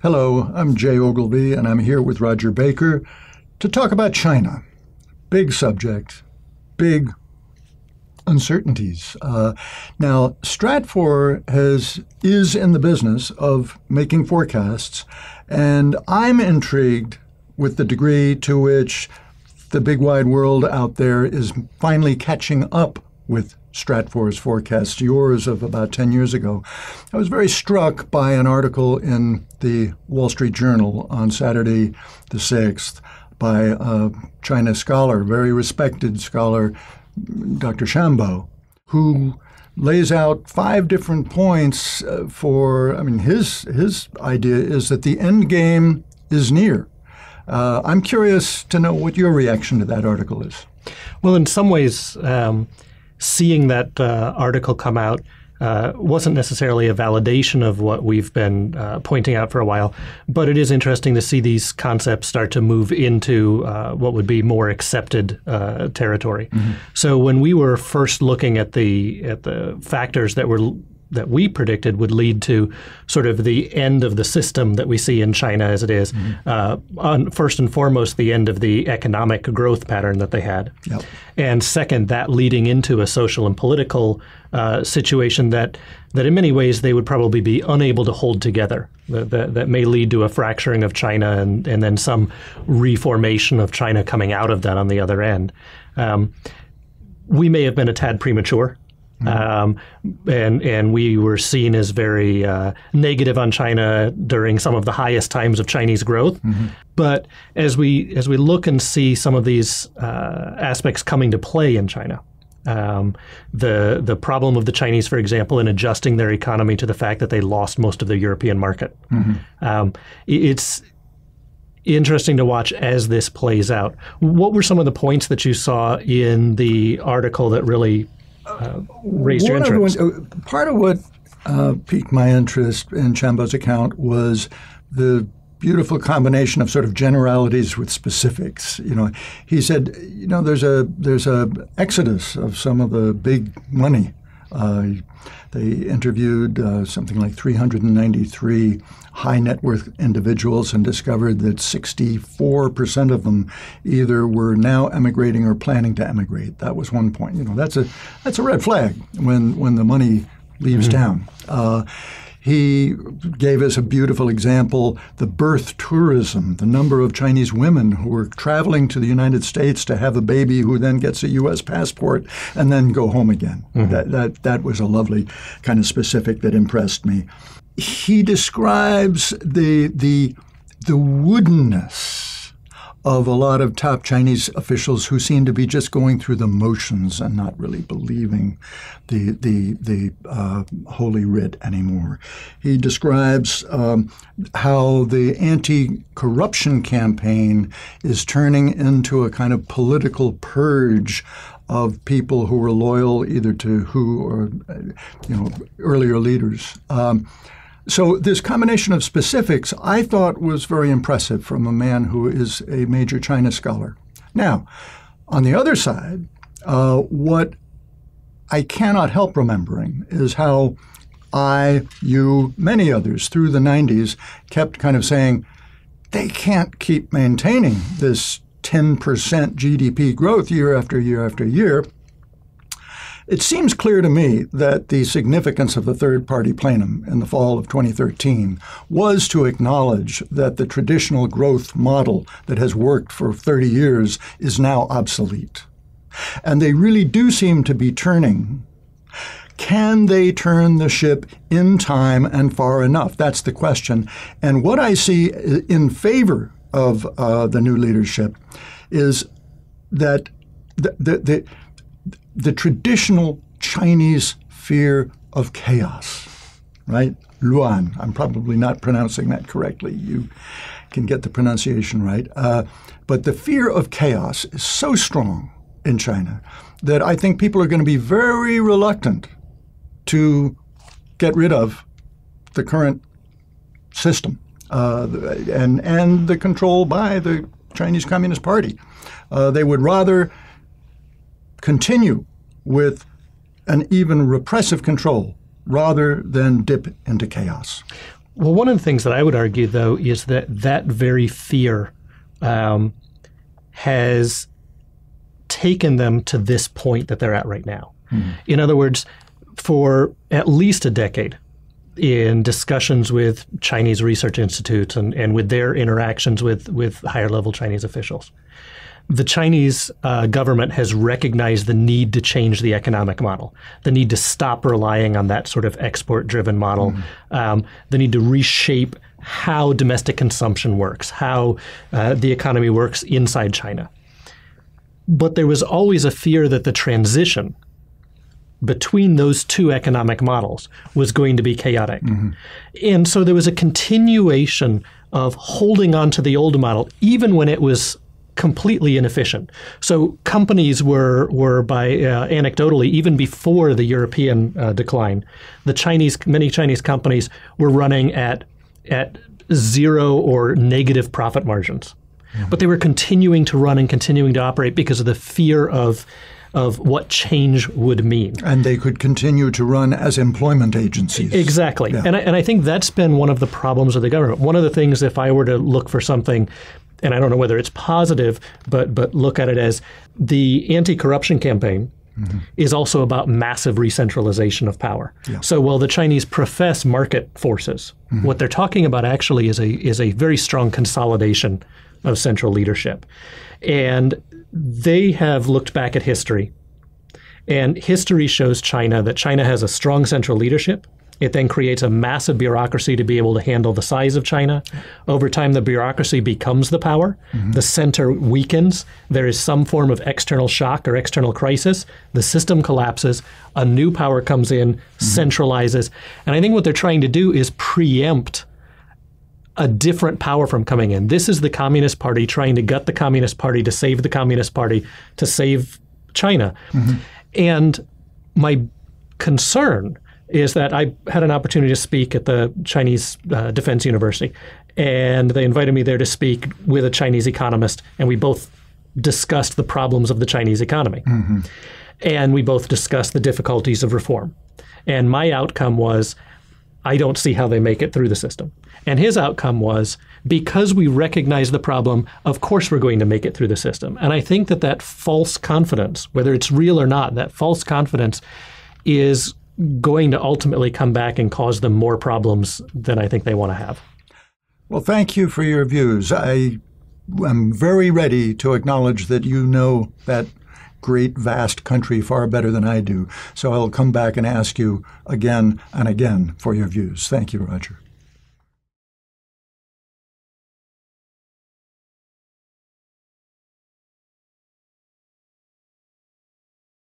Hello, I'm Jay Ogilvy, and I'm here with Rodger Baker to talk about China. Big subject, big uncertainties. Now, Stratfor is in the business of making forecasts, and I'm intrigued with the degree to which the big wide world out there is finally catching up with Stratfor's forecasts, yours of about 10 years ago. I was very struck by an article in the Wall Street Journal on Saturday the 6th by a China scholar, very respected scholar, Dr. Shambo, who lays out 5 different points his idea is that the end game is near. I'm curious to know what your reaction to that article is. Well, in some ways, seeing that article come out wasn't necessarily a validation of what we've been pointing out for a while, but it is interesting to see these concepts start to move into what would be more accepted territory. Mm-hmm. So when we were first looking at the factors that we predicted would lead to sort of the end of the system that we see in China as it is. Mm-hmm. First and foremost, the end of the economic growth pattern that they had. Yep. And second, that leading into a social and political situation that in many ways they would probably be unable to hold together, that may lead to a fracturing of China and then some reformation of China coming out of that on the other end. We may have been a tad premature. And we were seen as very negative on China during some of the highest times of Chinese growth. Mm-hmm. But as we look and see some of these aspects coming to play in China, the problem of the Chinese, for example, in adjusting their economy to the fact that they lost most of the European market, it's interesting to watch as this plays out. What were some of the points that you saw in the article that really raised your interest? Part of what piqued my interest in Shambo's account was the beautiful combination of sort of generalities with specifics. He said, there's a exodus of some of the big money. They interviewed something like 393 high net worth individuals and discovered that 64% of them either were now emigrating or planning to emigrate. That was one point. That's a red flag when the money leaves town. He gave us a beautiful example, the birth tourism, the number of Chinese women who were traveling to the United States to have a baby who then gets a U.S. passport and then go home again. Mm-hmm. That was a lovely kind of specific that impressed me. He describes the woodenness of a lot of top Chinese officials who seem to be just going through the motions and not really believing the Holy Writ anymore. He describes how the anti-corruption campaign is turning into a kind of political purge of people who were loyal either to who or earlier leaders. So this combination of specifics I thought was very impressive from a man who is a major China scholar. Now, on the other side, what I cannot help remembering is how you, many others through the 90s kept kind of saying they can't keep maintaining this 10% GDP growth year after year after year. It seems clear to me that the significance of the third-party plenum in the fall of 2013 was to acknowledge that the traditional growth model that has worked for 30 years is now obsolete. And they really do seem to be turning. Can they turn the ship in time and far enough? That's the question. And what I see in favor of the new leadership is that the traditional Chinese fear of chaos, right? Luan. I'm probably not pronouncing that correctly. You can get the pronunciation right. But the fear of chaos is so strong in China that I think people are going to be very reluctant to get rid of the current system and the control by the Chinese Communist Party. They would rather continue with an even repressive control rather than dip into chaos. Well, one of the things that I would argue, though, is that that very fear has taken them to this point that they're at right now. In other words, for at least a decade, in discussions with Chinese research institutes and with their interactions with higher-level Chinese officials, the Chinese government has recognized the need to change the economic model, the need to stop relying on that sort of export-driven model, the need to reshape how domestic consumption works, how the economy works inside China. But there was always a fear that the transition between those two economic models was going to be chaotic. And so there was a continuation of holding on to the old model, even when it was completely inefficient. So companies were by anecdotally, even before the European decline, many Chinese companies were running at zero or negative profit margins. But they were continuing to run and continuing to operate because of the fear of what change would mean. And they could continue to run as employment agencies. Exactly. Yeah. And I think that's been one of the problems of the government. One of the things, if I were to look for something, and I don't know whether it's positive, but look at it as the anti-corruption campaign is also about massive re-centralization of power. Yeah. So while the Chinese profess market forces, what they're talking about actually is a very strong consolidation of central leadership. And they have looked back at history, and history shows China that China has a strong central leadership. It then creates a massive bureaucracy to be able to handle the size of China. Over time, the bureaucracy becomes the power. The center weakens. There is some form of external shock or external crisis. The system collapses. A new power comes in, centralizes. And I think what they're trying to do is preempt a different power from coming in. This is the Communist Party trying to gut the Communist Party to save the Communist Party, to save China. And my concern is that I had an opportunity to speak at the Chinese Defense University, and they invited me there to speak with a Chinese economist, and we both discussed the problems of the Chinese economy. And we both discussed the difficulties of reform. And my outcome was, I don't see how they make it through the system. And his outcome was, because we recognize the problem, of course we're going to make it through the system. And I think that false confidence, whether it's real or not, that false confidence is going to ultimately come back and cause them more problems than I think they want to have. Well, thank you for your views. I am very ready to acknowledge that you know that great, vast country far better than I do. So I'll come back and ask you again and again for your views. Thank you, Rodger.